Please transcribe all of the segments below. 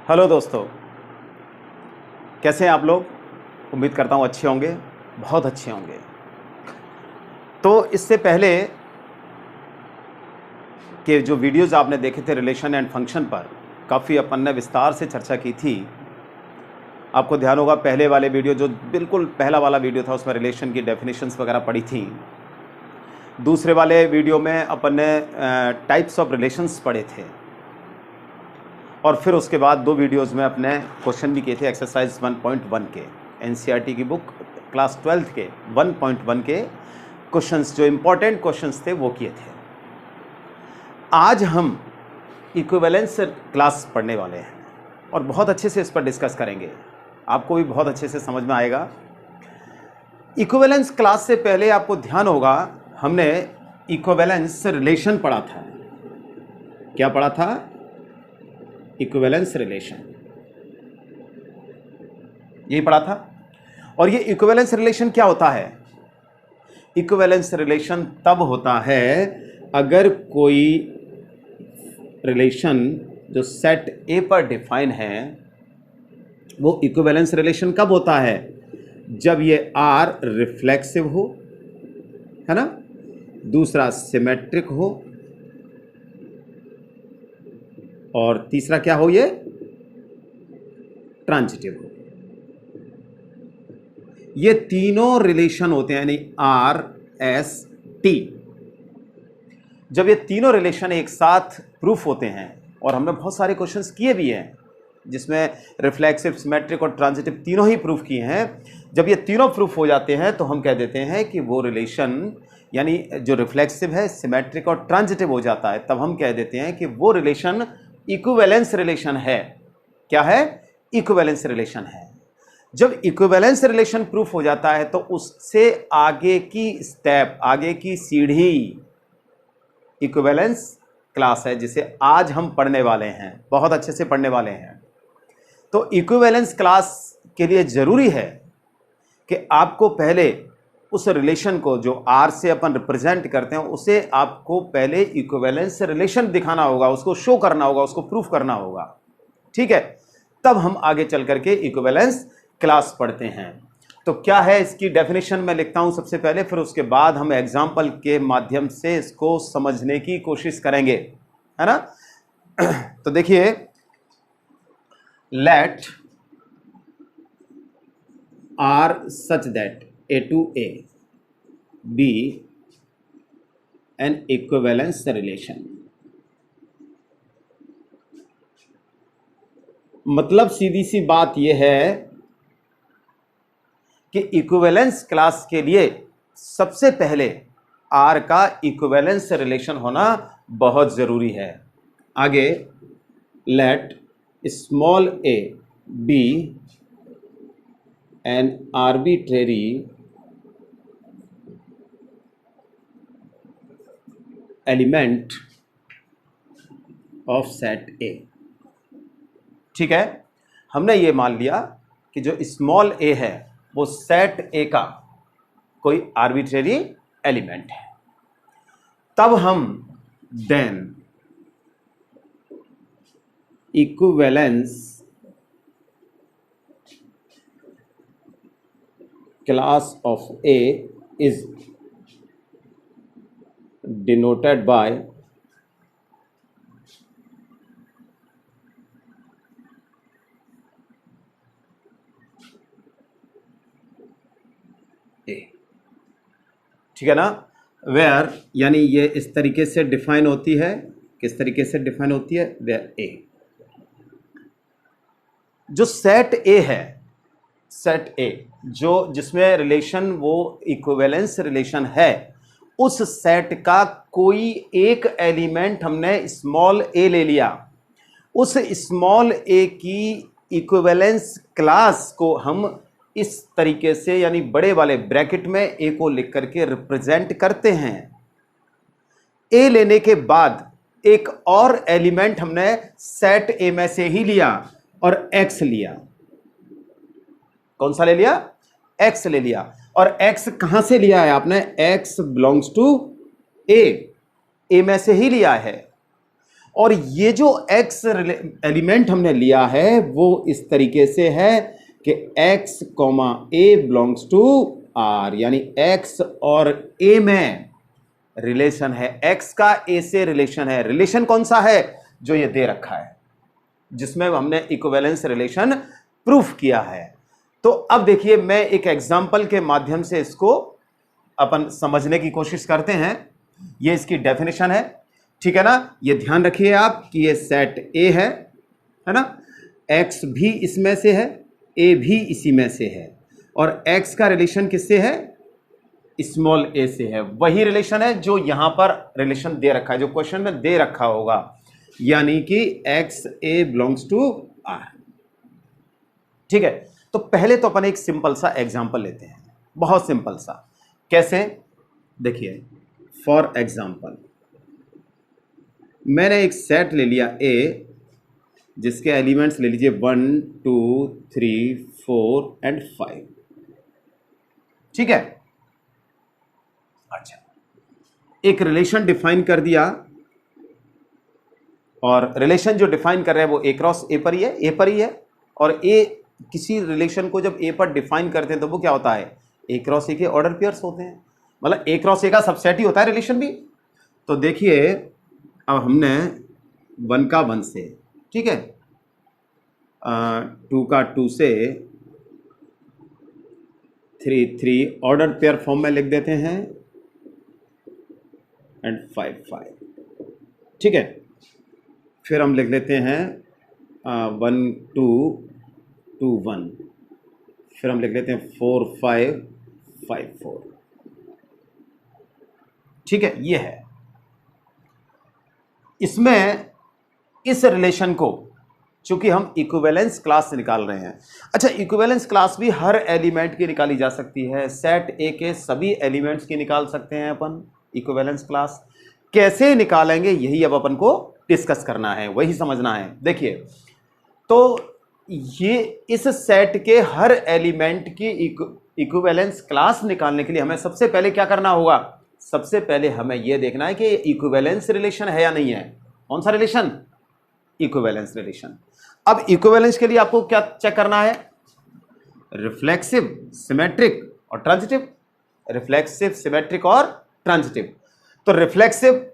Hello दोस्तों, कैसे हैं आप लोग। उम्मीद करता हूँ अच्छे होंगे, बहुत अच्छे होंगे। तो इससे पहले के जो वीडियोज़ आपने देखे थे रिलेशन एंड फंक्शन पर, काफ़ी अपन ने विस्तार से चर्चा की थी। आपको ध्यान होगा पहले वाले वीडियो, जो बिल्कुल पहला वाला वीडियो था, उसमें रिलेशन की डेफिनेशंस वगैरह पढ़ी थी। दूसरे वाले वीडियो में अपन ने टाइप्स ऑफ रिलेशंस पढ़े थे, और फिर उसके बाद दो वीडियोज़ में अपने क्वेश्चन भी किए थे एक्सरसाइज 1.1 के, एनसीईआरटी की बुक क्लास 12th के 1.1 के क्वेश्चंस, जो इम्पोर्टेंट क्वेश्चंस थे वो किए थे। आज हम इक्विवेलेंस क्लास पढ़ने वाले हैं और बहुत अच्छे से इस पर डिस्कस करेंगे, आपको भी बहुत अच्छे से समझ में आएगा। इक्विवेलेंस क्लास से पहले आपको ध्यान होगा हमने इक्विवेलेंस रिलेशन पढ़ा था। क्या पढ़ा था? इक्विवेलेंस रिलेशन, यही पढ़ा था। और ये इक्विवेलेंस रिलेशन क्या होता है? इक्विवेलेंस रिलेशन तब होता है अगर कोई रिलेशन जो सेट ए पर डिफाइन है, वो इक्विवेलेंस रिलेशन कब होता है? जब ये आर रिफ्लेक्सिव हो, है ना, दूसरा सिमेट्रिक हो, और तीसरा क्या हो? ये ट्रांजिटिव हो। ये तीनों रिलेशन होते हैं, यानी आर एस टी। जब ये तीनों रिलेशन एक साथ प्रूफ होते हैं, और हमने बहुत सारे क्वेश्चंस किए भी हैं जिसमें रिफ्लेक्सिव, सिमेट्रिक और ट्रांजिटिव तीनों ही प्रूफ किए हैं। जब ये तीनों प्रूफ हो जाते हैं तो हम कह देते हैं कि वो रिलेशन, यानी जो रिफ्लेक्सिव है, सिमेट्रिक और ट्रांजिटिव हो जाता है, तब हम कह देते हैं कि वो रिलेशन इक्विवेलेंस रिलेशन है। क्या है? इक्विवेलेंस रिलेशन है। जब इक्विवेलेंस रिलेशन प्रूफ हो जाता है तो उससे आगे की स्टेप, आगे की सीढ़ी इक्विवेलेंस क्लास है, जिसे आज हम पढ़ने वाले हैं, बहुत अच्छे से पढ़ने वाले हैं। तो इक्विवेलेंस क्लास के लिए ज़रूरी है कि आपको पहले उस रिलेशन को, जो आर से अपन रिप्रेजेंट करते हैं, उसे आपको पहले इक्विवेलेंस रिलेशन दिखाना होगा, उसको शो करना होगा, उसको प्रूफ करना होगा। ठीक है, तब हम आगे चल करके इक्विवेलेंस क्लास पढ़ते हैं। तो क्या है इसकी डेफिनेशन मैं लिखता हूं सबसे पहले, फिर उसके बाद हम एग्जाम्पल के माध्यम से इसको समझने की कोशिश करेंगे, है ना। तो देखिए, let R such that A to A B N equivalence relation. मतलब सीधी सी बात यह है कि इक्विवेलेंस क्लास के लिए सबसे पहले आर का इक्विवेलेंस रिलेशन होना बहुत जरूरी है। आगे, let small a B an arbitrary element of set A. ठीक है, हमने ये मान लिया कि जो स्मॉल ए है वो सेट ए का कोई आर्बिट्रेरी एलिमेंट है। तब हम then equivalence class of A is denoted by A. ठीक है ना, वेयर, यानी ये इस तरीके से डिफाइन होती है। किस तरीके से डिफाइन होती है? वेयर ए, जो सेट ए है, सेट ए जो जिसमें रिलेशन वो इक्विवेलेंस रिलेशन है, उस सेट का कोई एक एलिमेंट हमने स्मॉल ए ले लिया। उस स्मॉल ए की इक्विवेलेंस क्लास को हम इस तरीके से, यानी बड़े वाले ब्रैकेट में ए को लिख करके रिप्रेजेंट करते हैं। ए लेने के बाद एक और एलिमेंट हमने सेट ए में से ही लिया और एक्स लिया। कौन सा ले लिया? एक्स ले लिया। और एक्स कहां से लिया है आपने? एक्स बिलोंग्स टू ए, ए में से ही लिया है। और ये जो x एलिमेंट हमने लिया है वो इस तरीके से है कि x comma a belongs to r, यानी x और a में रिलेशन है, x का a से रिलेशन है। रिलेशन कौन सा है? जो ये दे रखा है, जिसमें हमने इक्विवेलेंस रिलेशन प्रूफ किया है। तो अब देखिए, मैं एक एग्जांपल के माध्यम से इसको अपन समझने की कोशिश करते हैं। ये इसकी डेफिनेशन है, ठीक है ना। ये ध्यान रखिए आप कि ये सेट ए है ना, x भी इसमें से है, a भी इसी में से है, और x का रिलेशन किससे है? स्मॉल a से है। वही रिलेशन है जो यहां पर रिलेशन दे रखा है, जो क्वेश्चन में दे रखा होगा, यानी कि x a belongs to r। ठीक है, तो पहले तो अपन एक सिंपल सा एग्जांपल लेते हैं, बहुत सिंपल सा। कैसे? देखिए, फॉर एग्जांपल मैंने एक सेट ले लिया A, जिसके एलिमेंट्स ले लीजिए 1 2 3 4 एंड 5। ठीक है, अच्छा, एक रिलेशन डिफाइन कर दिया, और रिलेशन जो डिफाइन कर रहे हैं वो A क्रॉस A पर ही है, A पर ही है। और A किसी रिलेशन को जब A पर डिफाइन करते हैं तो वो क्या होता है? A क्रॉस A के ऑर्डर पेयर्स होते हैं, मतलब A क्रॉस A का सबसेट ही होता है रिलेशन भी। तो देखिए, अब हमने 1 का 1 से, ठीक है, 2 का 2 से, 3 ऑर्डर पेयर फॉर्म में लिख देते हैं, एंड 5 ठीक है। फिर हम लिख लेते हैं 1 2 2 1, फिर हम लिख लेते हैं 4 5 5 4। ठीक है, ये है। इसमें इस रिलेशन को, चूंकि हम इक्विवेलेंस क्लास से निकाल रहे हैं। अच्छा, इक्विवेलेंस क्लास भी हर एलिमेंट की निकाली जा सकती है, सेट ए के सभी एलिमेंट्स की निकाल सकते हैं अपन इक्विवेलेंस क्लास। कैसे निकालेंगे यही अब अपन को डिस्कस करना है, वही समझना है। देखिए, तो ये इस सेट के हर एलिमेंट की इक्विवेलेंस क्लास निकालने के लिए हमें सबसे पहले क्या करना होगा? सबसे पहले हमें यह देखना है कि ये इक्विवेलेंस रिलेशन है या नहीं है। कौन सा रिलेशन? Equivalence relation. अब इक्विवेलेंस के लिए आपको क्या चेक करना है? रिफ्लेक्सिव, सिमेट्रिक और ट्रांजिटिव। रिफ्लेक्सिव, सिमेट्रिक और ट्रांजिटिव। तो रिफ्लेक्सिव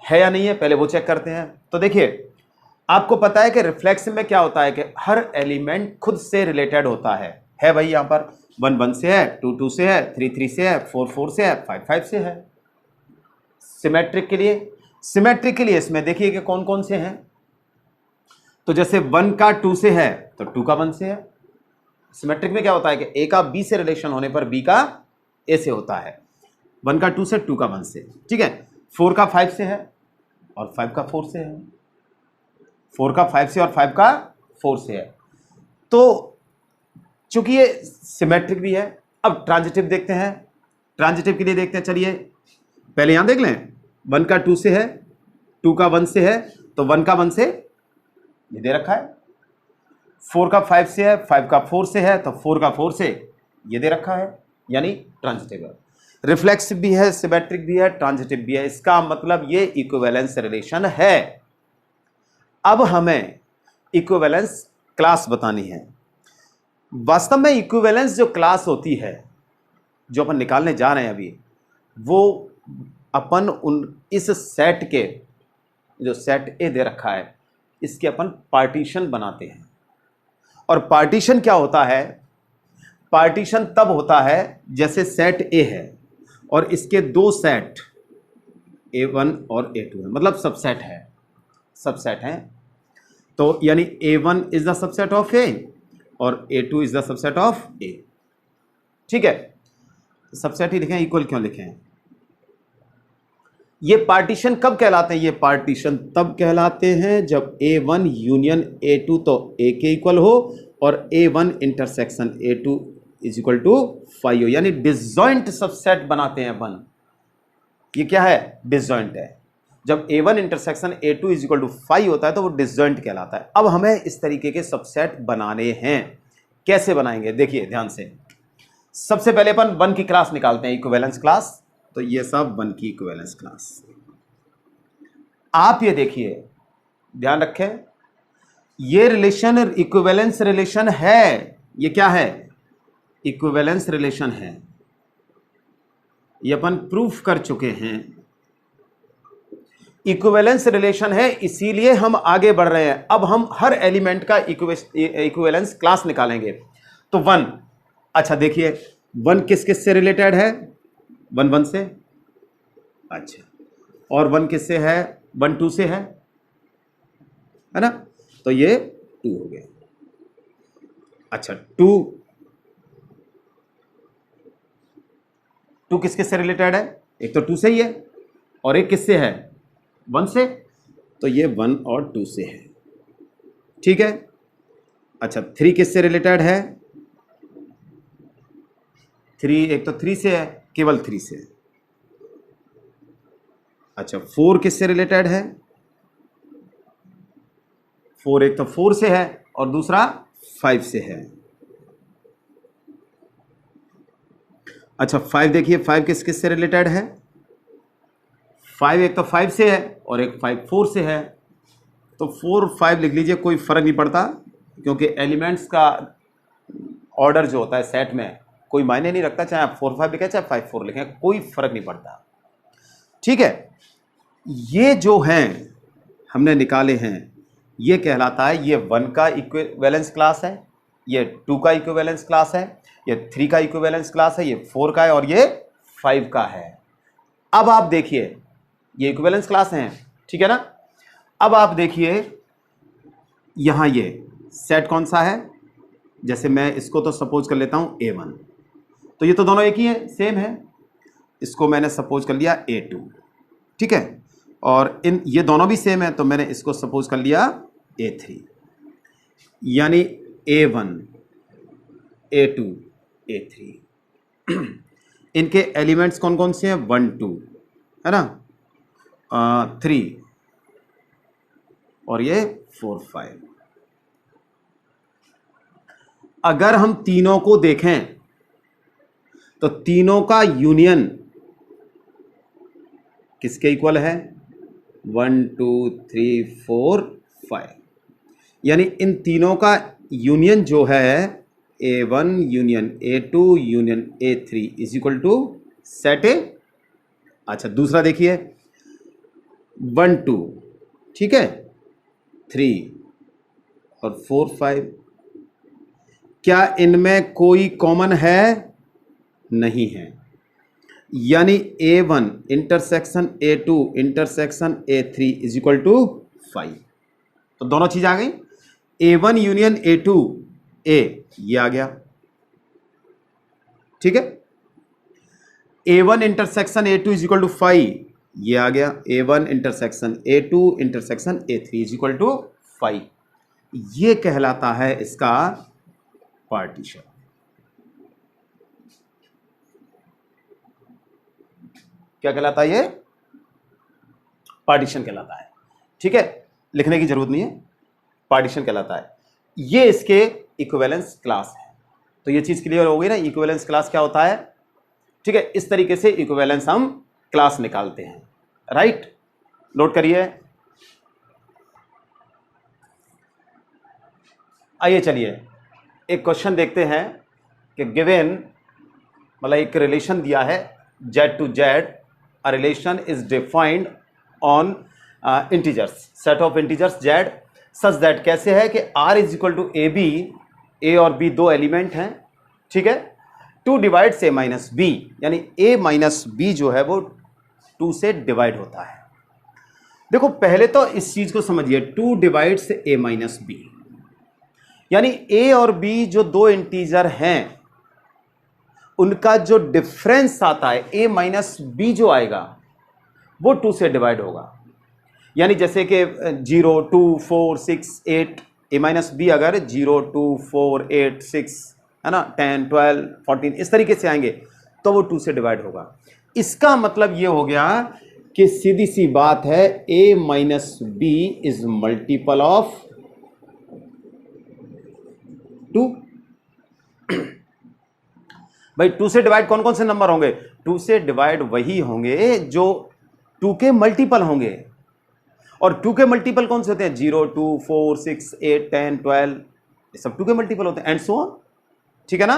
है या नहीं है, पहले वो चेक करते हैं। तो देखिए, आपको पता है कि रिफ्लेक्सिव में क्या होता है कि हर एलिमेंट खुद से रिलेटेड होता है भाई। यहां पर 1 1 से है, 2 2 से है, 3 3 से है, 4 4 से है, 5 5 से है। सिमेट्रिक के लिए इसमें देखिए कि कौन कौन से हैं। तो जैसे 1 का 2 से है तो 2 का 1 से है। सिमेट्रिक में क्या होता है कि A का B से रिलेशन होने पर B का A से होता है। 1 का 2 से, 2 का 1 से, ठीक है। 4 का 5 से है और 5 का 4 से है। 4 का 5 से और 5 का 4 से है। तो चूंकि ये सिमेट्रिक भी है। अब ट्रांजिटिव देखते हैं। ट्रांजिटिव के लिए देखते हैं, चलिए पहले यहां देख लें। 1 का 2 से है, 2 का 1 से है, तो 1 का 1 से ये दे रखा है। 4 का 5 से है, 5 का 4 से है, तो 4 का 4 से ये दे रखा है, यानी ट्रांजिटिव है। रिफ्लेक्सिव भी है, सिमेट्रिक भी है, ट्रांजिटिव भी है। इसका मतलब ये इक्विवेलेंस रिलेशन है। अब हमें इक्विवेलेंस क्लास बतानी है। वास्तव में इक्विवेलेंस जो क्लास होती है, जो अपन निकालने जा रहे हैं अभी, वो अपन इस सेट के, जो सेट ए दे रखा है, इसके अपन पार्टीशन बनाते हैं। और पार्टीशन क्या होता है? पार्टीशन तब होता है जैसे सेट ए है और इसके दो सेट A1 और A2 है, मतलब सबसेट है। तो यानी A1 is the subset of A और A2 is the subset of A। ठीक है, सबसेट ही लिखें, इक्वल क्यों लिखें? ये पार्टीशन कब कहलाते हैं? ये पार्टीशन तब कहलाते हैं जब A1 यूनियन A2 तो A के इक्वल हो और A1 intersection A2 is equal to 5 हो, यानी डिसजॉइंट सबसेट बनाते हैं अपन। ये क्या है? डिसजॉइंट है। जब A1 intersection A2 is equal to 5 होता है तो वो डिसजॉइंट कहलाता है। अब हमें इस तरीके के सबसेट बनाने हैं। कैसे बनाएंगे? देखिए ध्यान से। सबसे पहले अपन 1 की क्लास निकालते हैं, इक्विवेलेंस क्लास। तो ये सब 1 की इक्विवेलेंस क्लास। आप ये देखिए, ध्यान रखें, ये रिलेशन इक्विवेलेंस रिलेशन है। ये क्या है? इक्विवेलेंस रिलेशन है। ये अपन प्रूफ कर चुके हैं। इक्विवेलेंस रिलेशन है, इसीलिए हम आगे बढ़ रहे हैं। अब हम हर एलिमेंट का इक्विवेलेंस क्लास निकालेंगे। तो वन, अच्छा देखिए, वन किस किस से रिलेटेड है? वन वन से, अच्छा, और वन किस से है? वन टू से है ना? तो ये टू हो गया। अच्छा, टू किस किस से रिलेटेड है? एक तो टू से ही है, और एक किससे है? वन से। तो ये वन और टू से है, ठीक है। अच्छा, थ्री किससे रिलेटेड है? थ्री, एक तो थ्री से है, केवल थ्री से है। अच्छा, फोर किससे रिलेटेड है? फोर, एक तो फोर से है और दूसरा फाइव से है। अच्छा, फाइव देखिए, फाइव किस किस से रिलेटेड है? फाइव एक तो फाइव से है और एक फाइव फोर से है। तो फोर फाइव लिख लीजिए, कोई फर्क नहीं पड़ता, क्योंकि एलिमेंट्स का ऑर्डर जो होता है सेट में कोई मायने नहीं रखता, चाहे आप फोर फाइव लिखें चाहे फाइव फोर लिखें, कोई फर्क नहीं पड़ता, ठीक है। ये जो हैं हमने निकाले हैं, ये कहलाता है, ये वन का इक्विवेलेंस क्लास है, ये टू का इक्विवेलेंस क्लास है, ये थ्री का इक्विवेलेंस क्लास है, ये फोर का है और ये फाइव का है। अब आप देखिए, ये इक्विवेलेंस क्लास हैं, ठीक है ना। अब आप देखिए यहां ये सेट कौन सा है? जैसे मैं इसको तो सपोज कर लेता हूं A1, तो ये तो दोनों एक ही है, सेम है। इसको मैंने सपोज कर लिया A2, ठीक है, और इन ये दोनों भी सेम है, तो मैंने इसको सपोज कर लिया A3, यानी A1 A2 A3। इनके एलिमेंट्स कौन कौन से हैं? वन टू, है ना, थ्री और ये फोर फाइव। अगर हम तीनों को देखें तो तीनों का यूनियन किसके इक्वल है? One two three four five, यानी इन तीनों का यूनियन जो है A1 union A2 union A3 is equal to set A. अच्छा, दूसरा देखिए, वन टू, ठीक है, थ्री और फोर फाइव, क्या इनमें कोई कॉमन है? नहीं है, यानी A1 intersection A2 intersection A3 is equal to 5। तो दोनों चीज आ गई, A1 यूनियन A2 A, ये आ गया, ठीक है। A1 intersection A2 is equal to 5, ये आ गया। A1 intersection A2 intersection A3 is equal to 5। ये कहलाता है इसका पार्टीशन। क्या कहलाता है? ये पार्टीशन कहलाता है, ठीक है, लिखने की जरूरत नहीं है, पार्टीशन कहलाता है। ये इसके इक्विवेलेंस क्लास है। तो ये चीज क्लियर हो गई ना, इक्विवेलेंस क्लास क्या होता है, ठीक है। इस तरीके से इक्विवेलेंस हम क्लास निकालते हैं, राइट। नोट करिए। आइए चलिए एक क्वेश्चन देखते हैं कि गिवन, मतलब एक रिलेशन दिया है Z to Z, a relation is defined on integers, set of integers Z such that, कैसे है कि R is equal to AB, A और B दो एलिमेंट हैं, ठीक है, 2 डिवाइड्स A माइनस B, यानी A माइनस B जो है वो 2 से डिवाइड होता है। देखो पहले तो इस चीज को समझिए, 2 डिवाइड्स A माइनस B, यानी A और B जो दो इंटीजर हैं उनका जो डिफरेंस आता है A माइनस B जो आएगा वो 2 से डिवाइड होगा। यानी जैसे कि 0 2 4 6 8, A माइनस B अगर 0 2 4 8 6 है ना, 10 12 14 इस तरीके से आएंगे तो वो 2 से डिवाइड होगा। इसका मतलब ये हो गया कि सीधी सी बात है, A minus B is multiple of 2। भाई 2 से डिवाइड कौन कौन से नंबर होंगे? 2 से डिवाइड वही होंगे जो 2 के मल्टीपल होंगे, और 2 के मल्टीपल कौन से होते हैं? 0, 2, 4, 6, 8, 10, 12, ये सब 2 के मल्टीपल होते हैं, एंड सो ऑन। ठीक है ना?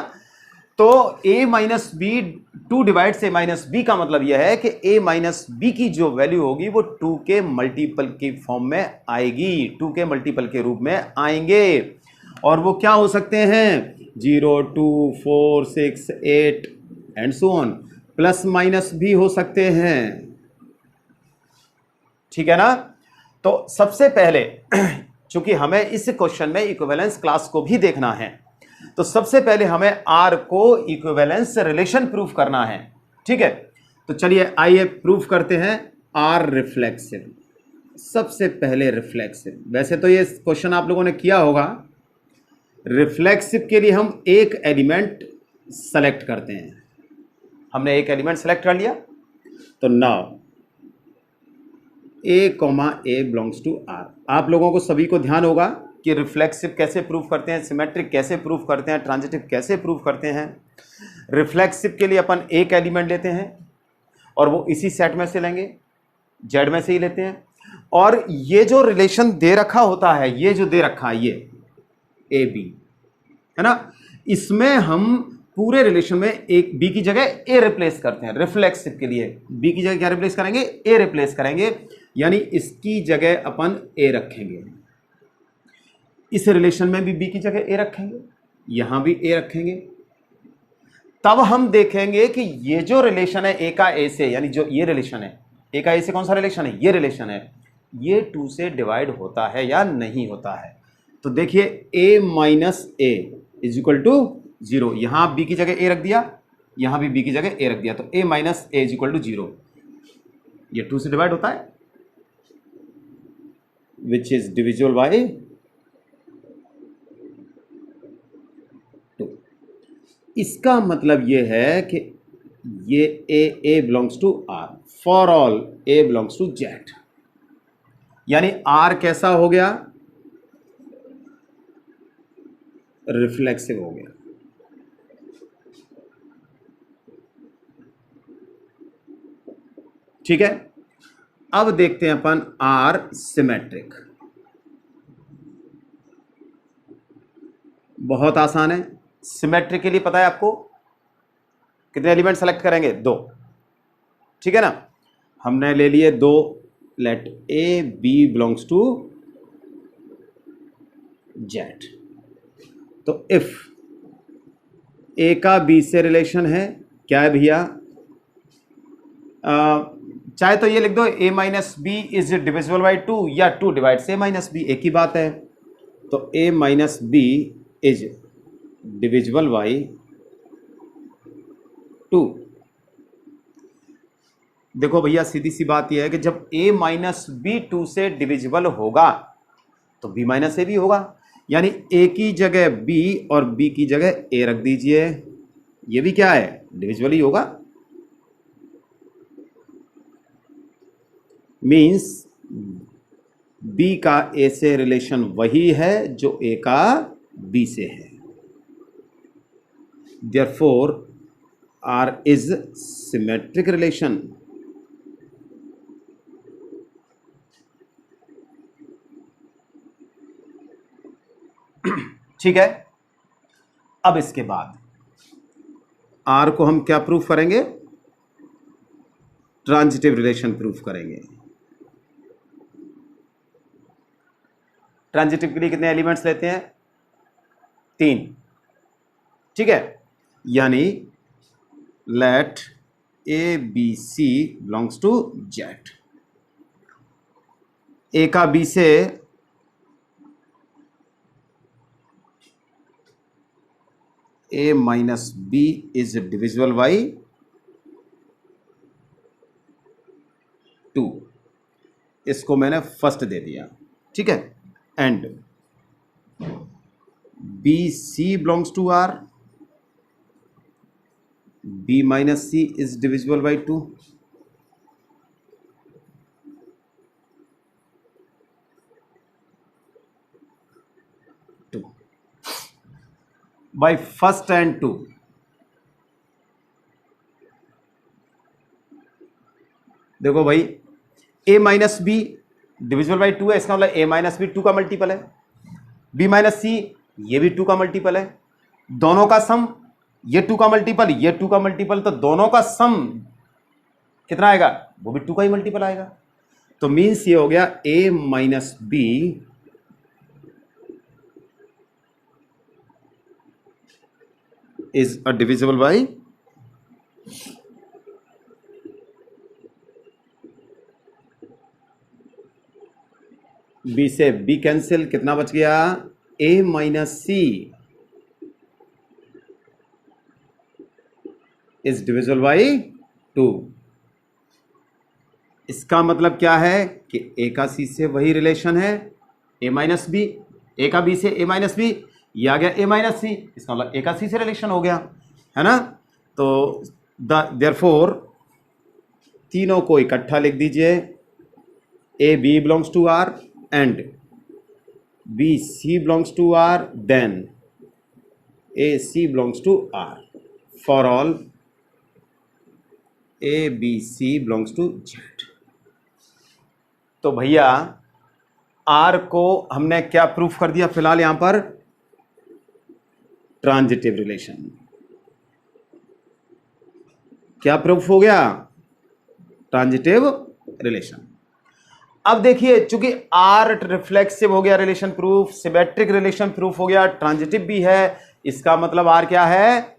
तो a minus B, 2 divide A minus B का मतलब यह है कि a माइनस बी की जो वैल्यू होगी वो 2 के मल्टीपल की फॉर्म में आएगी, 2 के मल्टीपल के रूप में आएंगे। और वो क्या हो सकते हैं? 0, 2, 4, 6, 8 and so on. Plus minus भी हो सकते हैं। ठीक है ना? तो सबसे पहले चूंकि हमें इस क्वेश्चन में इक्विवेलेंस क्लास को भी देखना है, तो सबसे पहले हमें आर को इक्विवेलेंस रिलेशन प्रूफ करना है। ठीक है, तो चलिए आइए प्रूफ करते हैं आर रिफ्लेक्सिव। सबसे पहले रिफ्लेक्सिव, वैसे तो ये क्वेश्चन आप लोगों ने किया होगा। रिफ्लेक्सिव के लिए हम एक एलिमेंट सेलेक्ट करते हैं। हमने एक एलिमेंट सेलेक्ट कर लिया, तो now a, a belongs to R. आप लोगों को सभी को ध्यान होगा कि रिफ्लेक्सिव कैसे प्रूफ करते हैं, सिमेट्रिक कैसे प्रूफ करते हैं, ट्रांजिटिव कैसे प्रूफ करते हैं। रिफ्लेक्सिव के लिए अपन एक एलिमेंट लेते हैं और वो इसी सेट में से लेंगे, जेड में से ही लेते हैं। और ये जो रिलेशन दे रखा होता है, ये जो दे रखा है, ये ए बी है ना, इसमें हम पूरे रिलेशन में एक बी की जगह ए रिप्लेस करते हैं। रिफ्लेक्सिव के लिए बी की जगह क्या रिप्लेस करेंगे? ए रिप्लेस करेंगे, यानी इसकी जगह अपन ए रखेंगे। इस रिलेशन में भी बी की जगह ए रखेंगे, यहां भी ए रखेंगे। तब हम देखेंगे कि ये जो रिलेशन है ए का ए से, यानी जो ये रिलेशन है ए का ए से, कौन सा रिलेशन है? ये रिलेशन है, ये 2 से डिवाइड होता है या नहीं होता है। तो देखिए a minus a is equal to 0। यहां b की जगह a रख दिया, यहां भी b की जगह a रख दिया, तो a minus a is equal to 0। ये 2 से डिवाइड होता है, विच इज डिविजिबल बाय 2। इसका मतलब ये है कि ये a belongs to r, for all a belongs to z, यानी r कैसा हो गया? रिफ्लेक्सिव हो गया। ठीक है, अब देखते हैं अपन आर सिमेट्रिक। बहुत आसान है। सिमेट्रिक के लिए पता है आपको कितने एलिमेंट सेलेक्ट करेंगे? 2। ठीक है ना? हमने ले लिए 2। Let A b belongs to Z. तो इफ ए का बी से रिलेशन है, क्या है भैया? चाहे तो ये लिख दो a minus B is divisible by 2, या 2 डिवाइड ए माइनस बी, एक ही बात है। तो a minus B is divisible by 2। देखो भैया, सीधी सी बात यह है कि जब a माइनस बी 2 से डिविजिबल होगा तो b माइनस ए भी होगा, यानी a की जगह b और b की जगह a रख दीजिए। ये भी क्या है? डिविजिबल ही होगा। मीन्स b का a से रिलेशन वही है जो a का b से है। Therefore R is symmetric relation. ठीक है, अब इसके बाद R को हम क्या प्रूफ करेंगे? ट्रांजिटिव रिलेशन प्रूफ करेंगे। ट्रांजिटिव के लिए कितने एलिमेंट्स लेते हैं? 3। ठीक है, यानी let A B C belongs to Z. A का बी से a minus B is divisible by 2। इसको मैंने फर्स्ट दे दिया। ठीक है, and B C belongs to R, b minus C is divisible by 2। by first and 2। देखो भाई, a minus B divisible by 2 है, इसका मतलब a माइनस बी 2 का मल्टीपल है, b माइनस सी ये भी 2 का मल्टीपल है, दोनों का सम ये 2 का मल्टीपल ये 2 का मल्टीपल, तो दोनों का सम कितना आएगा, वो भी 2 का ही मल्टीपल आएगा। तो मीन्स ये हो गया a minus B is uh divisible by B से बी कैंसिल, कितना बच गया, a minus C is divisible by 2। इसका मतलब क्या है कि a का c से वही रिलेशन है a माइनस बी, a का b से a माइनस बी, ये आ गया a माइनस सी, इसका मतलब a का c से रिलेशन हो गया, है ना। तो देयरफॉर तीनों को इकट्ठा लिख दीजिए, a b belongs to r and b c belongs to r, then a c belongs to r for all a b c belongs to z। तो भैया आर को हमने क्या प्रूफ कर दिया फिलहाल यहां पर, ट्रांजिटिव रिलेशन। क्या प्रूफ हो गया, ट्रांजिटिव रिलेशन। अब देखिए चूंकि आर रिफ्लेक्सिव हो गया relation proof, symmetric relation proof हो गया, ट्रांजिटिव भी है, इसका मतलब आर क्या है,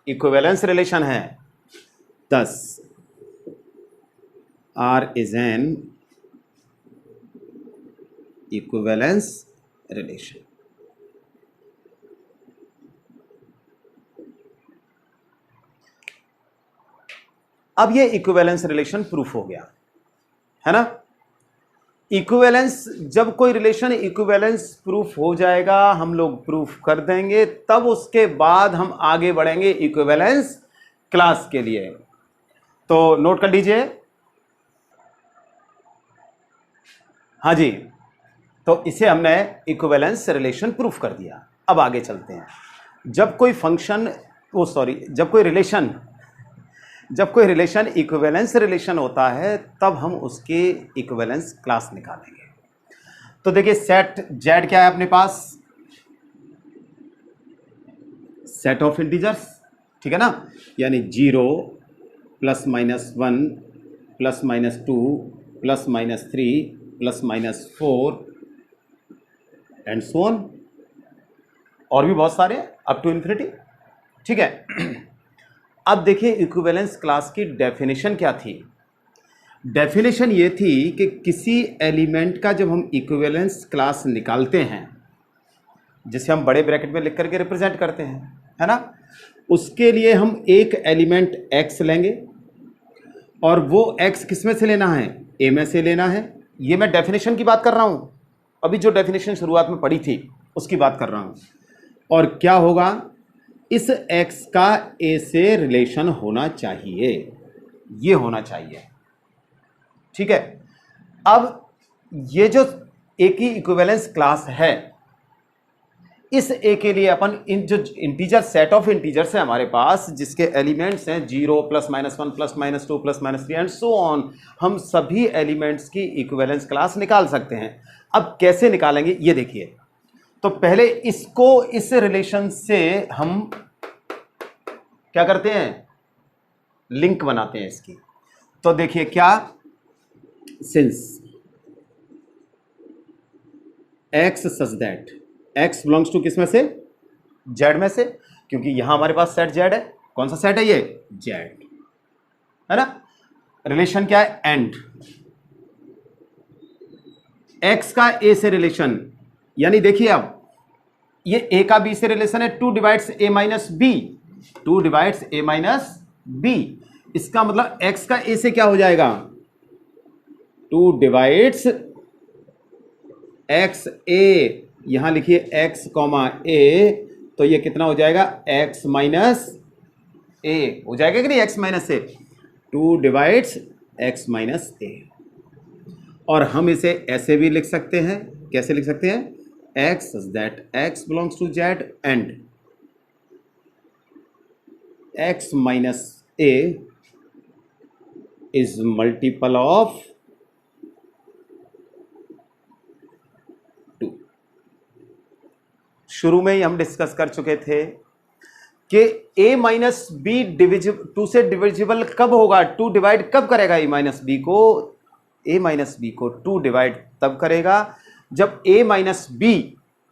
इक्विवेलेंस रिलेशन है। thus R is an equivalence relation. अब ये इक्विवेलेंस रिलेशन प्रूफ हो गया, है ना। इक्विवेलेंस, जब कोई रिलेशन इक्विवेलेंस प्रूफ हो जाएगा, हम लोग प्रूफ कर देंगे, तब उसके बाद हम आगे बढ़ेंगे इक्विवेलेंस क्लास के लिए। तो नोट कर लीजिए, हाँ जी, तो इसे हमने इक्विवेलेंस रिलेशन प्रूफ कर दिया। अब आगे चलते हैं। जब कोई फंक्शन, जब कोई रिलेशन इक्विवेलेंस रिलेशन होता है, तब हम उसके इक्विवेलेंस क्लास निकालेंगे। तो देखिए सेट जेड क्या है अपने पास, सेट ऑफ इंटीजर्स, ठीक है ना, यानी 0 plus minus 1 plus minus 2 plus minus 3 plus minus 4 and so on, और भी बहुत सारे अप टू इन्फिनिटी, ठीक है। अब देखिए इक्विवेलेंस क्लास की डेफिनेशन क्या थी। डेफिनेशन ये थी कि किसी एलिमेंट का जब हम इक्विवेलेंस क्लास निकालते हैं, जिसे हम बड़े ब्रैकेट में लिख करके रिप्रेजेंट करते हैं, है ना, उसके लिए हम एक एलिमेंट x लेंगे, और वो x किस में से लेना है, a में से लेना है। ये मैं डेफिनेशन की बात कर रहा हूँ, अभी जो डेफिनेशन शुरुआत में पढ़ी थी उसकी बात कर रहा हूँ। और क्या होगा, इस x का a से रिलेशन होना चाहिए, ये होना चाहिए, ठीक है। अब ये जो a की इक्विवेलेंस क्लास है, इस a के लिए अपन इन जो इंटीजर सेट ऑफ इंटीजर्स है हमारे पास, जिसके एलिमेंट्स हैं 0 plus minus 1 plus minus 2 plus minus 3 and so on, हम सभी एलिमेंट्स की इक्विवेलेंस क्लास निकाल सकते हैं। अब कैसे निकालेंगे ये देखिए। तो पहले इसको इस रिलेशन से हम क्या करते हैं, लिंक बनाते हैं इसकी। तो देखिए क्या, since x such that x belongs to किस में से, z में से, क्योंकि यहां हमारे पास सेट z है। कौन सा सेट है ये, z, है ना। रिलेशन क्या है, एंड x का a से रिलेशन, यानी देखिए अब ये a का b से रिलेशन है, 2 divides a minus b, 2 divides a minus b। इसका मतलब x का a से क्या हो जाएगा, 2 डिवाइड्स x a, यहां लिखिए x कॉमा a, तो ये कितना हो जाएगा, x माइनस a हो जाएगा कि नहीं, x minus a, 2 divides x minus a। और हम इसे ऐसे भी लिख सकते हैं, कैसे लिख सकते हैं, x such that x belongs to z and x minus a is multiple of शुरू में ही हम डिस्कस कर चुके थे कि a माइनस बी टू से डिविजिबल कब होगा, टू डिवाइड कब करेगा a माइनस बी को, a माइनस बी को टू डिवाइड तब करेगा जब a माइनस बी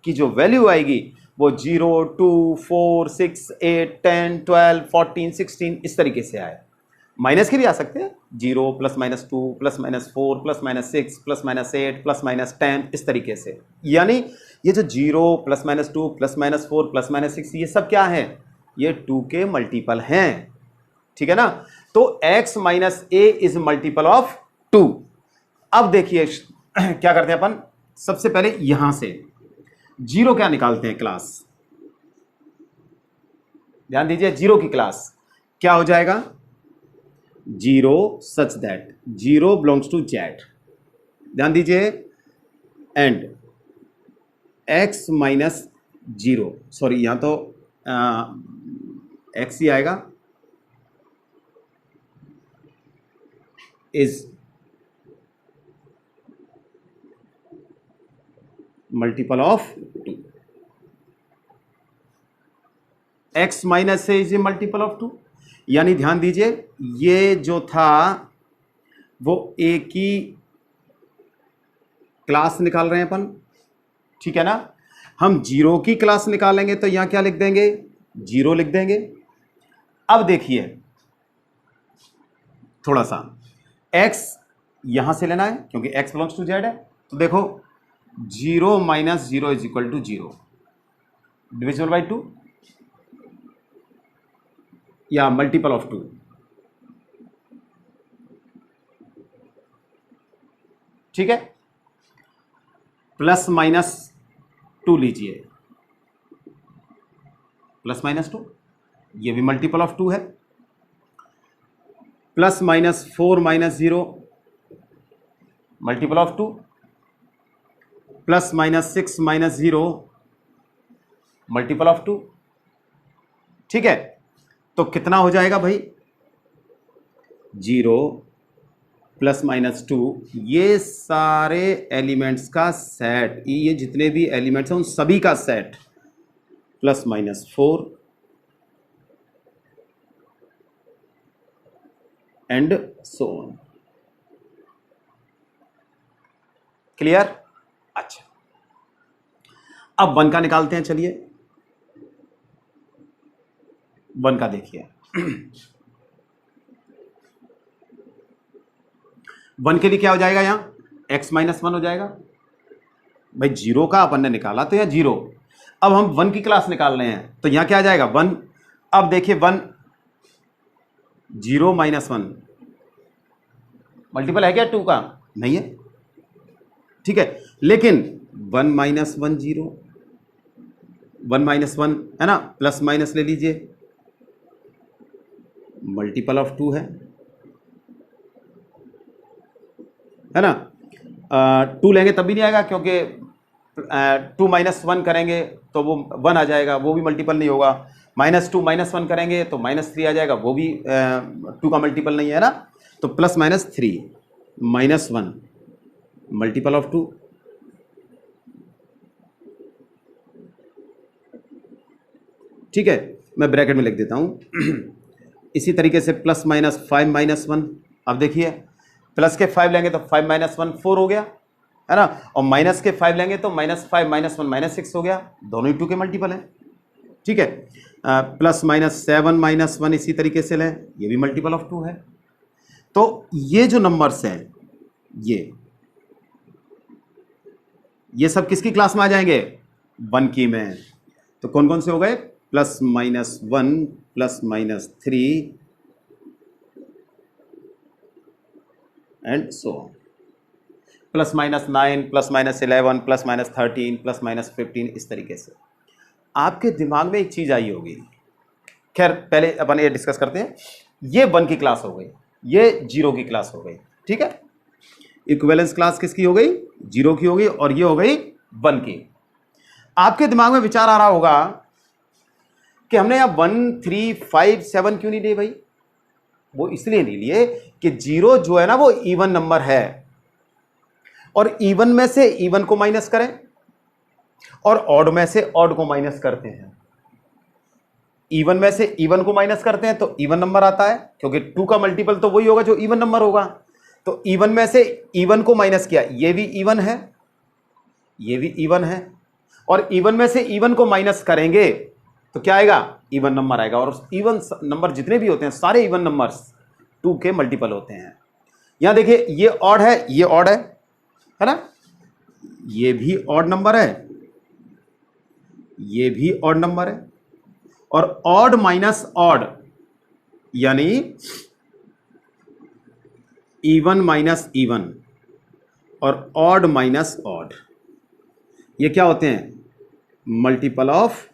की जो वैल्यू आएगी वो 0, 2, 4, 6, 8, 10, 12, 14, 16 इस तरीके से आए। माइनस के भी आ सकते हैं, 0 +- 2 +-4 +-6 +-8 +-10 इस तरीके से। यानी ये जो 0 +-2 +-4 +-6 ये सब क्या है, ये 2 के मल्टीपल हैं, ठीक है ना। तो x minus a is multiple of 2। अब देखिए क्या करते हैं अपन, सबसे पहले यहां से 0 क्या निकालते हैं क्लास, ध्यान दीजिए 0 की क्लास क्या हो जाएगा, 0 such that 0 belongs to z, ध्यान दीजिए, एंड x माइनस 0, सॉरी यहां तो x ही आएगा, is multiple of 2, x minus से इज ए मल्टीपल ऑफ 2। यानी ध्यान दीजिए ये जो था वो a की क्लास निकाल रहे हैं अपन, ठीक है ना। हम 0 की क्लास निकालेंगे तो यहां क्या लिख देंगे, 0 लिख देंगे। अब देखिए थोड़ा सा x यहां से लेना है क्योंकि x बिलोंग्स टू z है, तो देखो 0 minus 0 is equal to 0 divisible by 2 या मल्टीपल ऑफ 2, ठीक है। +-2 लीजिए, +-2 ये भी मल्टीपल ऑफ 2 है, +-4 - 0 मल्टीपल ऑफ 2, +-6 - 0 मल्टीपल ऑफ 2, ठीक है। तो कितना हो जाएगा भाई, 0 +-2 ये सारे एलिमेंट्स का सेट, ये जितने भी एलिमेंट्स हैं उन सभी का set, +-4 and so on. Clear? अच्छा, अब 1 का निकालते हैं, चलिए 1 का देखिए 1 के लिए क्या हो जाएगा, यहां x माइनस 1 हो जाएगा भाई, 0 का अपन ने निकाला तो यहां 0। अब हम 1 की क्लास निकाल रहे हैं तो यहां क्या आ जाएगा 1। अब देखिए 1 0 - 1 मल्टीपल है क्या 2 का, नहीं है, ठीक है। लेकिन 1 - 1 0, 1 - 1 है ना, प्लस माइनस ले लीजिए, मल्टीपल ऑफ 2 है ना। 2 लेंगे तब भी नहीं आएगा क्योंकि 2 - 1 करेंगे तो वो 1 आ जाएगा, वो भी मल्टीपल नहीं होगा। -2 - 1 करेंगे तो -3 आ जाएगा, वो भी 2 का मल्टीपल नहीं है ना। तो +-3 -1 मल्टीपल ऑफ 2, ठीक है, मैं ब्रैकेट में लिख देता हूं। इसी तरीके से +-5 - 1, अब देखिए प्लस के 5 लेंगे तो 5 - 1 4 हो गया, है ना, और माइनस के 5 लेंगे तो -5 - 1 -6 हो गया, दोनों ही 2 के मल्टीपल हैं, ठीक है। +-7 - 1 इसी तरीके से लें, ये भी मल्टीपल ऑफ 2 है। तो ये जो नंबर्स हैं ये सब किसकी क्लास में आ जाएंगे, 1 की में। तो कौन कौन से हो गए, +-1 +-3 एंड सो ऑन, +-9 +-11 +-13 +-15 इस तरीके से। आपके दिमाग में एक चीज आई होगी, खैर पहले अपन ये डिस्कस करते हैं। ये 1 की क्लास हो गई, ये 0 की क्लास हो गई, ठीक है। इक्विवेलेंस क्लास किसकी हो गई, 0 की हो गई, और ये हो गई 1 की। आपके दिमाग में विचार आ रहा होगा कि हमने यहां 1 3 5 7 क्यों नहीं लिए भाई। वो इसलिए नहीं लिए कि 0 जो है ना वो इवन नंबर है, और इवन में से इवन को माइनस करें और ऑड में से ऑड को माइनस करते हैं, इवन में से इवन को माइनस करते हैं तो इवन नंबर आता है, क्योंकि 2 का मल्टीपल तो वही होगा जो इवन नंबर होगा। तो इवन में से इवन को माइनस किया, ये भी इवन है, ये भी इवन है, और इवन में से इवन को माइनस करेंगे तो क्या आएगा, इवन नंबर आएगा। और इवन नंबर जितने भी होते हैं सारे इवन नंबर्स 2 के मल्टीपल होते हैं। यहां देखिए ये ऑड है, ये ऑड है ना, ये भी ऑड नंबर है, ये भी ऑड नंबर है, और ऑड माइनस ऑड यानी इवन माइनस इवन और ऑड माइनस ऑड, ये क्या होते हैं, मल्टीपल ऑफ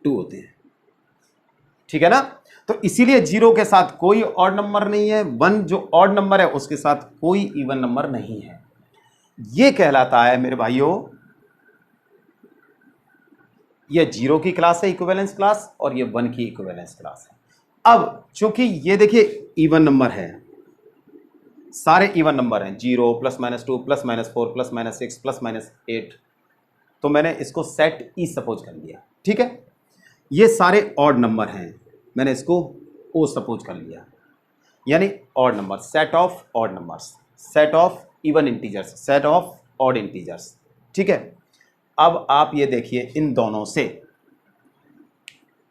2 होते हैं। ठीक है ना। तो इसीलिए 0 के साथ कोई ऑड नंबर नहीं है, 1 जो ऑड नंबर है उसके साथ कोई इवन नंबर नहीं है। ये कहलाता है मेरे भाइयों, ये 0 की क्लास है इक्विवेलेंस क्लास, और ये 1 की इक्विवेलेंस क्लास है। अब चूंकि ये देखिए इवन नंबर है, सारे इवन नंबर हैं, 0 +-2 +-4 +-6 +-8, तो मैंने इसको सेट ई सपोज कर लिया। ठीक है, ये सारे ऑड नंबर हैं, मैंने इसको ओ सपोज कर लिया, यानी odd number, set of odd numbers, set of even integers, set of odd integers. ठीक है, अब आप ये देखिए इन दोनों से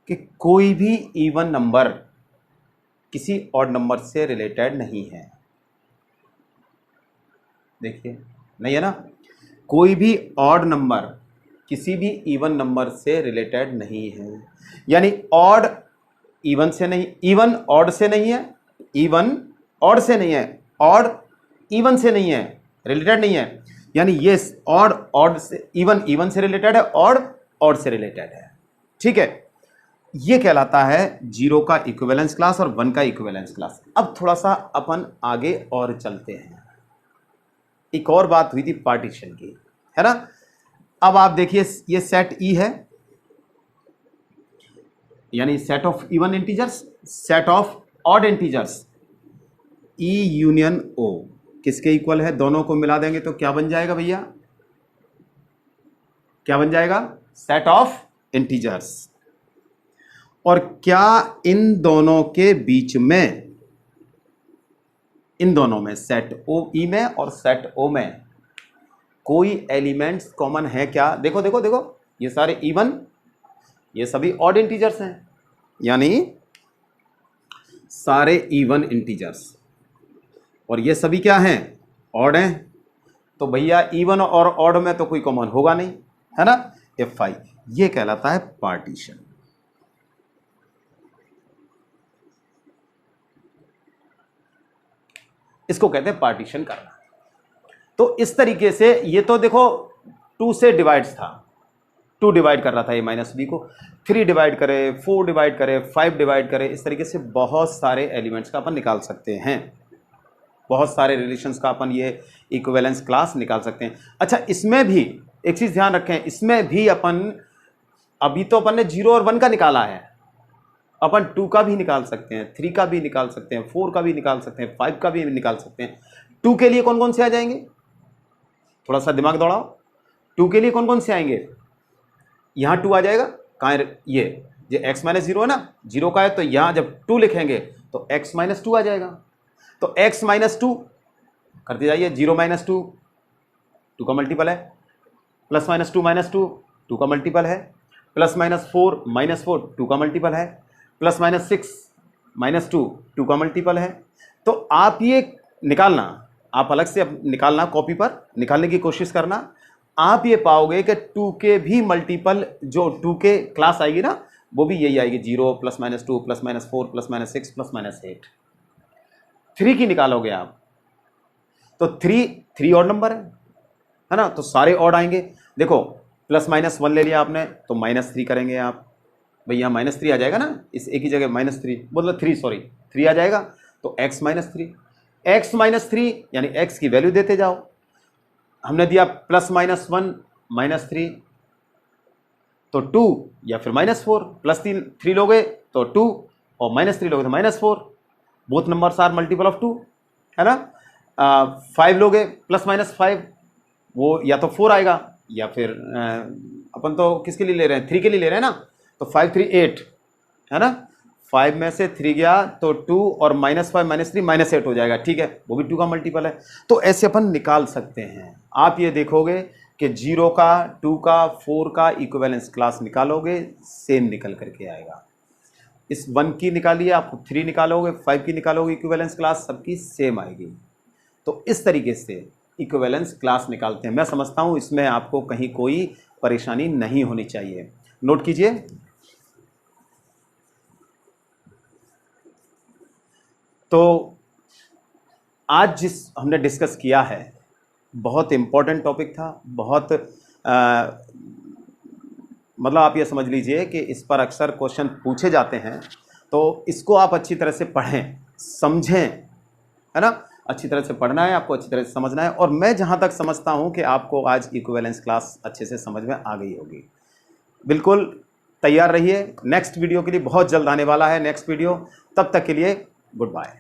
कि कोई भी इवन नंबर किसी ऑड नंबर से रिलेटेड नहीं है। देखिए नहीं है ना, कोई भी ऑड नंबर किसी भी इवन नंबर से रिलेटेड नहीं है, यानी ऑड इवन से नहीं, इवन ऑड से नहीं है, इवन ऑड से नहीं है, ऑड इवन से नहीं है, रिलेटेड नहीं है, यानी ये ऑड ऑड से, इवन इवन से रिलेटेड है, ऑड ऑड से रिलेटेड है। ठीक है, ये कहलाता है 0 का इक्विवेलेंस क्लास और 1 का इक्विवेलेंस क्लास। अब थोड़ा सा अपन आगे और चलते हैं। एक और बात हुई थी पार्टीशन की, है ना। अब आप देखिए ये सेट ई है, यानी set of even integers, set of odd integers, E union O किसके इक्वल है, दोनों को मिला देंगे तो क्या बन जाएगा भैया, क्या बन जाएगा, सेट ऑफ इंटीजर्स। और क्या इन दोनों के बीच में, इन दोनों में सेट ओ ई में और सेट ओ में कोई एलिमेंट्स कॉमन है क्या, देखो देखो देखो, ये सारे इवन, ये सभी ऑड इंटीजर्स हैं, यानी सारे इवन इंटीजर्स, और ये सभी क्या हैं, ऑड हैं। तो भैया इवन और ऑड में तो कोई कॉमन होगा नहीं, है ना, F5, ये कहलाता है पार्टीशन। इसको कहते हैं पार्टीशन करना। तो इस तरीके से ये तो देखो 2 से डिवाइड्स था, 2 डिवाइड कर रहा था ये माइनस बी को, 3 डिवाइड करे, 4 डिवाइड करे, 5 डिवाइड करे, इस तरीके से बहुत सारे एलिमेंट्स का अपन निकाल सकते हैं, बहुत सारे रिलेशंस का अपन ये इक्विवेलेंस क्लास निकाल सकते हैं। अच्छा, इसमें भी एक चीज़ ध्यान रखें, इसमें भी अपन, अभी तो अपन ने 0 और 1 का निकाला है, अपन 2 का भी निकाल सकते हैं, 3 का भी निकाल सकते हैं, 4 का भी निकाल सकते हैं, 5 का भी निकाल सकते हैं। 2 के लिए कौन कौन से आ जाएंगे, थोड़ा सा दिमाग दौड़ाओ, 2 के लिए कौन कौन से आएंगे, यहाँ 2 आ जाएगा, कहाँ ये x-0 है ना, 0 का है, तो यहाँ जब 2 लिखेंगे तो x-2 आ जाएगा। तो x-2 करते जाइए, 0-2 2 का मल्टीपल है, +-2 2 का मल्टीपल है, +-4 -4 2 का मल्टीपल है, +-6 -2 का मल्टीपल है। तो आप ये निकालना, आप अलग से निकालना, कॉपी पर निकालने की कोशिश करना, आप ये पाओगे कि 2 के भी मल्टीपल, जो 2 के क्लास आएगी ना, वो भी यही आएगी, 0 +-2 +-4 +-6 +-8। 3 की निकालोगे आप तो 3 ऑड नंबर है ना, तो सारे ऑड आएंगे। देखो +-1 ले लिया आपने तो -3 करेंगे आप, भैया -3 आ जाएगा ना, इस एक ही जगह -3 मतलब 3 आ जाएगा, तो x-3 यानी x की वैल्यू देते जाओ। हमने दिया +-1 -3 तो 2, या फिर -4, +3 लोगे तो 2 और -3 लोगे तो -4, both numbers are multiple of 2, है ना। 5 लोगे प्लस माइनस 5, वो या तो 4 आएगा या फिर अपन तो किसके लिए ले रहे हैं, 3 के लिए ले रहे हैं ना, तो 5 3 8 है ना, 5 में से 3 गया तो 2 और -5 -3 -8 हो जाएगा, ठीक है, वो भी 2 का मल्टीपल है। तो ऐसे अपन निकाल सकते हैं। आप ये देखोगे कि 0 का, 2 का, 4 का इक्विवेलेंस क्लास निकालोगे, सेम निकल करके आएगा। इस 1 की निकालिए, आप 3 निकालोगे, 5 की निकालोगे, इक्विवेलेंस क्लास सबकी सेम आएगी। तो इस तरीके से इक्विवेलेंस क्लास निकालते हैं। मैं समझता हूं इसमें आपको कहीं कोई परेशानी नहीं होनी चाहिए। नोट कीजिए। तो आज जिस हमने डिस्कस किया है बहुत इंपॉर्टेंट टॉपिक था, बहुत मतलब आप ये समझ लीजिए कि इस पर अक्सर क्वेश्चन पूछे जाते हैं, तो इसको आप अच्छी तरह से पढ़ें, समझें, है ना। अच्छी तरह से पढ़ना है आपको, अच्छी तरह से समझना है। और मैं जहाँ तक समझता हूँ कि आपको आज इक्विवेलेंस क्लास अच्छे से समझ में आ गई होगी। बिल्कुल तैयार रहिए, नेक्स्ट वीडियो के लिए बहुत जल्द आने वाला है नेक्स्ट वीडियो। तब तक के लिए गुड बाय।